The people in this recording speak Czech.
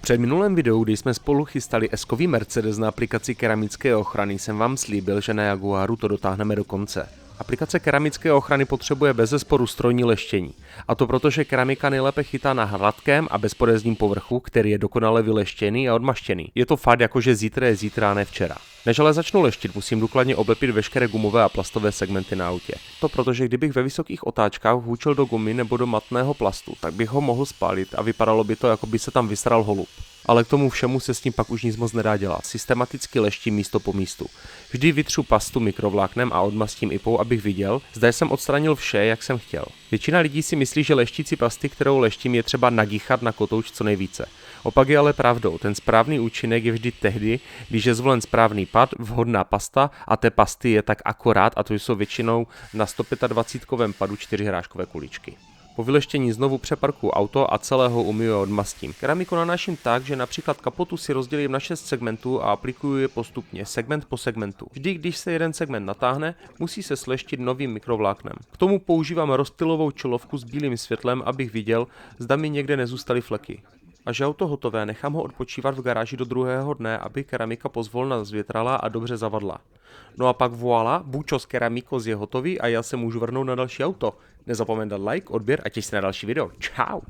Před minulém videu, kdy jsme spolu chystali S-kový Mercedes na aplikaci keramické ochrany, jsem vám slíbil, že na Jaguaru to dotáhneme do konce. Aplikace keramické ochrany potřebuje bezesporu strojní leštění. A to proto, že keramika nejlépe chytá na hladkém a bezporezním povrchu, který je dokonale vyleštěný a odmaštěný. Je to fakt jakože zítra je zítra a ne včera. Než ale začnu leštit, musím důkladně oblepit veškeré gumové a plastové segmenty na autě. To protože kdybych ve vysokých otáčkách hůčil do gumy nebo do matného plastu, tak bych ho mohl spálit a vypadalo by to, jako by se tam vysral holub. Ale k tomu všemu se s tím pak už nic moc nedá dělat. Systematicky leštím místo po místu. Vždy vytřu pastu mikrovláknem a odmastím ipou, abych viděl, zda jsem odstranil vše, jak jsem chtěl. Většina lidí si myslí, že leštící pasty, kterou leštím, je třeba nagýchat na kotouč co nejvíce. Opak je ale pravdou. Ten správný účinek je vždy tehdy, když je zvolen správný pad, vhodná pasta a té pasty je tak akorát, a to jsou většinou na 125kovém padu 4 hráškové kuličky. Po vyleštění znovu přeparkuju auto a celého umyju a odmastím. Keramiku nanáším tak, že například kapotu si rozdělím na 6 segmentů a aplikuju je postupně, segment po segmentu. Vždy, když se jeden segment natáhne, musí se sleštit novým mikrovláknem. K tomu používám rozptylovou čelovku s bílým světlem, abych viděl, zda mi někde nezůstaly fleky. Až je auto hotové, nechám ho odpočívat v garáži do druhého dne, aby keramika pozvolna zvětrala a dobře zavadla. No a pak voilà, bučos keramikos je hotový a já se můžu vrhnout na další auto. Nezapomeň dát like, odběr a těš se na další video. Čau!